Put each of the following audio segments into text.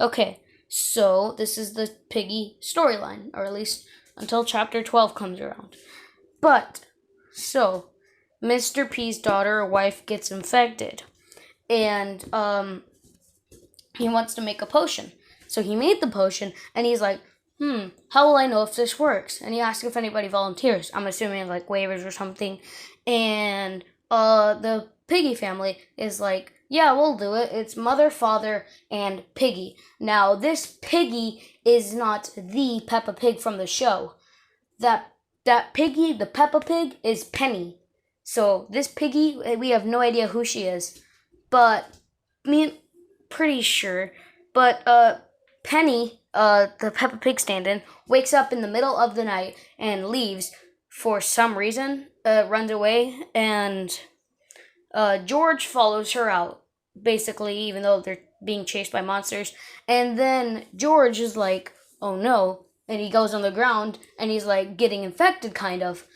Okay, so this is the Piggy storyline, or at least until chapter 12 comes around. But, so, Mr. P's daughter or wife gets infected, and he wants to make a potion. So he made the potion, and he's like, how will I know if this works? And he asks if anybody volunteers. I'm assuming like waivers or something. And the Piggy family is like, yeah, we'll do it. It's mother, father, and Piggy. Now, this Piggy is not the Peppa Pig from the show. That Piggy, the Peppa Pig, is Penny. So this Piggy, we have no idea who she is. But me, pretty sure. But Penny, the Peppa Pig stand-in, wakes up in the middle of the night and leaves for some reason. Runs away, and George follows her out, basically, even though they're being chased by monsters. And then George is like, "Oh no!" And he goes on the ground, and he's like getting infected, kind of.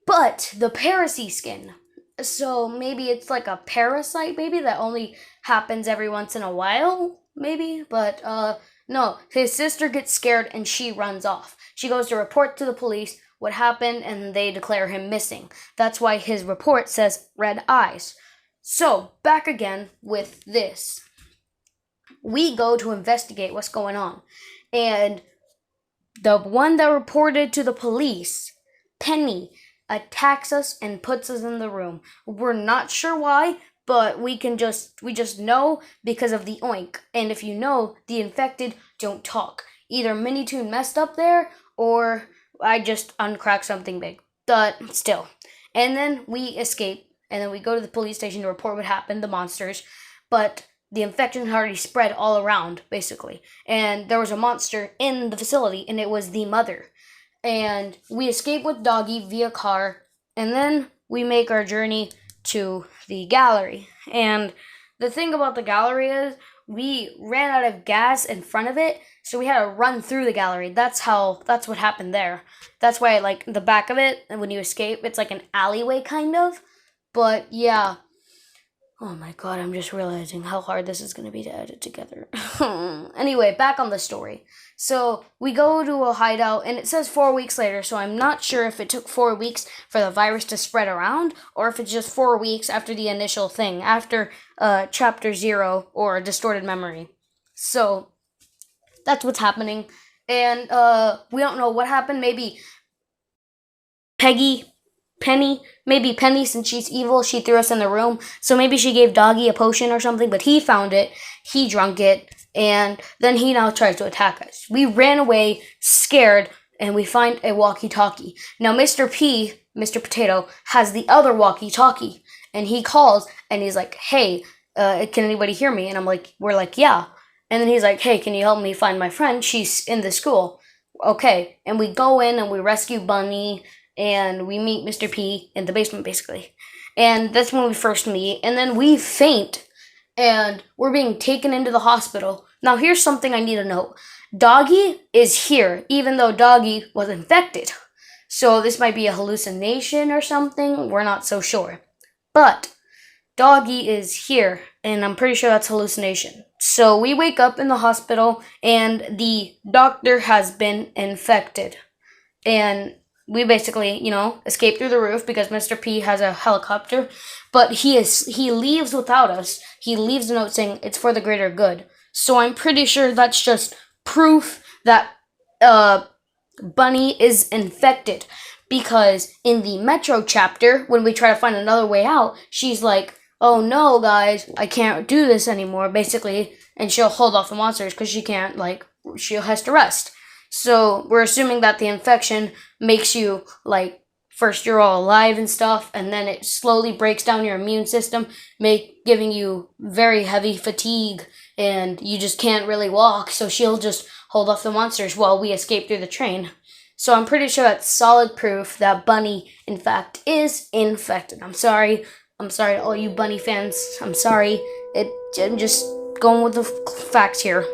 But the parasite skin. So maybe it's like a parasite, maybe that only happens every once in a while, maybe. But no, his sister gets scared and she runs off. She goes to report to the police what happened, and they declare him missing. That's why his report says red eyes. So back again with this, we go to investigate what's going on, and the one that reported to the police, Penny, attacks us and puts us in the room. We're not sure why, but we just know because of the oink. And if you know, the infected don't talk. Either Minitoon messed up there, or I just uncracked something big. But still. And then we escape, and then we go to the police station to report what happened, the monsters. But the infection had already spread all around, basically. And there was a monster in the facility, and it was the mother. And we escape with Doggy via car, and then we make our journey to the gallery. And the thing about the gallery is we ran out of gas in front of it, so we had to run through the gallery. That's what happened there. That's why, like, the back of it, and when you escape, it's like an alleyway kind of. But yeah, oh my god, I'm just realizing how hard this is going to be to edit together. Anyway, back on the story. So, we go to a hideout, and it says 4 weeks later, so I'm not sure if it took 4 weeks for the virus to spread around, or if it's just 4 weeks after the initial thing, after chapter 0, or distorted memory. So, that's what's happening. And we don't know what happened. Maybe Peggy maybe Penny, since she's evil, she threw us in the room. So maybe she gave Doggy a potion or something, but he found it, he drunk it, and then he now tries to attack us. We ran away, scared, and we find a walkie-talkie. Now Mr. Potato, has the other walkie-talkie, and he calls, and he's like, hey, can anybody hear me? And we're like, yeah. And then he's like, hey, can you help me find my friend? She's in the school. Okay. And we go in and we rescue Bunny, and we meet Mr. P in the basement, basically. And that's when we first meet. And then we faint, and we're being taken into the hospital. Now, here's something I need to know. Doggy is here, even though Doggy was infected. So this might be a hallucination or something. We're not so sure. But Doggy is here, and I'm pretty sure that's hallucination. So we wake up in the hospital, and the doctor has been infected. And we basically, escape through the roof because Mr. P has a helicopter, but he leaves without us. He leaves a note saying it's for the greater good. So I'm pretty sure that's just proof that Bunny is infected, because in the Metro chapter, when we try to find another way out, she's like, "Oh no, guys, I can't do this anymore," basically, and she'll hold off the monsters because she has to rest. So we're assuming that the infection makes you, first you're all alive and stuff, and then it slowly breaks down your immune system, giving you very heavy fatigue, and you just can't really walk, so she'll just hold off the monsters while we escape through the train. So I'm pretty sure that's solid proof that Bunny, in fact, is infected. I'm sorry to all you Bunny fans. I'm sorry. I'm just going with the facts here.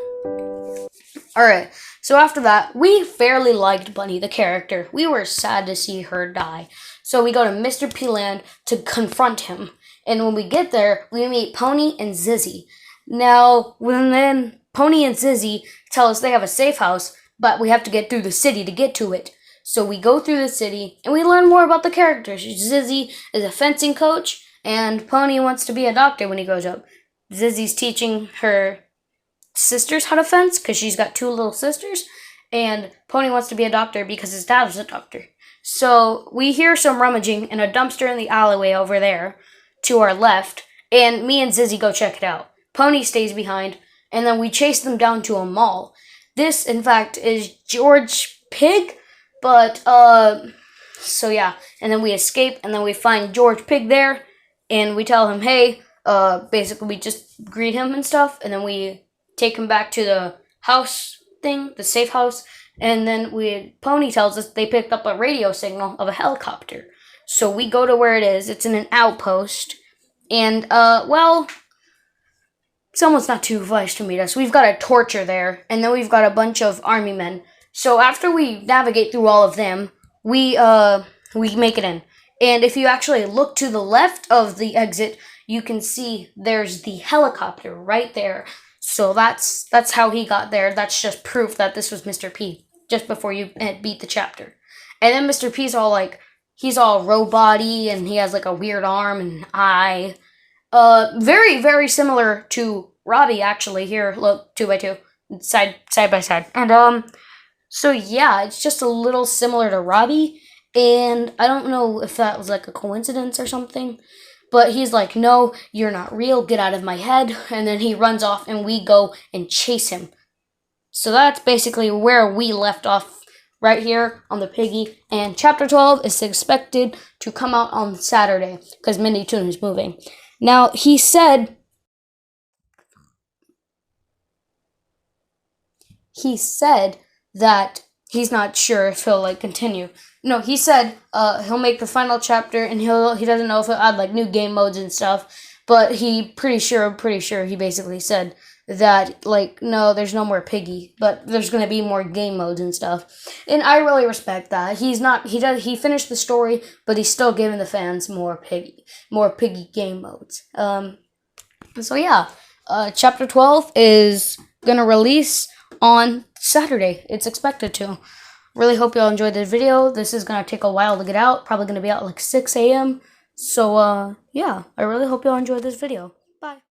Alright, so after that, we fairly liked Bunny, the character. We were sad to see her die. So we go to Mr. P Land to confront him. And when we get there, we meet Pony and Zizzy. Now, when then Pony and Zizzy tell us they have a safe house, but we have to get through the city to get to it. So we go through the city and we learn more about the characters. Zizzy is a fencing coach, and Pony wants to be a doctor when he grows up. Zizzy's teaching her sisters how to fence because she's got two little sisters, and Pony wants to be a doctor because his dad was a doctor. So we hear some rummaging in a dumpster in the alleyway over there to our left, and me and Zizzy go check it out. Pony stays behind, and then we chase them down to a mall. This, in fact, is George Pig, but, so yeah. And then we escape, and then we find George Pig there, and we tell him, hey, basically we just greet him and stuff, and then we take him back to the house thing, the safe house, and then Pony tells us they picked up a radio signal of a helicopter. So we go to where it is. It's in an outpost, and, well, someone's not too nice to meet us. We've got a torture there, and then we've got a bunch of army men. So after we navigate through all of them, we make it in. And if you actually look to the left of the exit, you can see there's the helicopter right there. So that's how he got there. That's just proof that this was Mr. P, just before you beat the chapter. And then Mr. P's all like, he's all robot-y, and he has like a weird arm and eye. Very, very similar to Robbie, actually. Here, look, 2x2, side by side. And, so yeah, it's just a little similar to Robbie, and I don't know if that was like a coincidence or something, but he's like, no, you're not real, get out of my head, and then he runs off, and we go and chase him. So that's basically where we left off, right here on the Piggy, and Chapter 12 is expected to come out on Saturday, because Mindy Toon is moving. Now, he said that he's not sure if he'll, like, continue. No, he said he'll make the final chapter, and he doesn't know if he'll add, like, new game modes and stuff, but I'm pretty sure he basically said that, like, no, there's no more Piggy, but there's gonna be more game modes and stuff. And I really respect that. He finished the story, but he's still giving the fans more Piggy game modes. So yeah, Chapter 12 is gonna release on Saturday. It's expected to. Really hope y'all enjoyed this video. This is gonna take a while to get out. Probably gonna be out like 6 a.m. So, yeah, I really hope y'all enjoyed this video. Bye.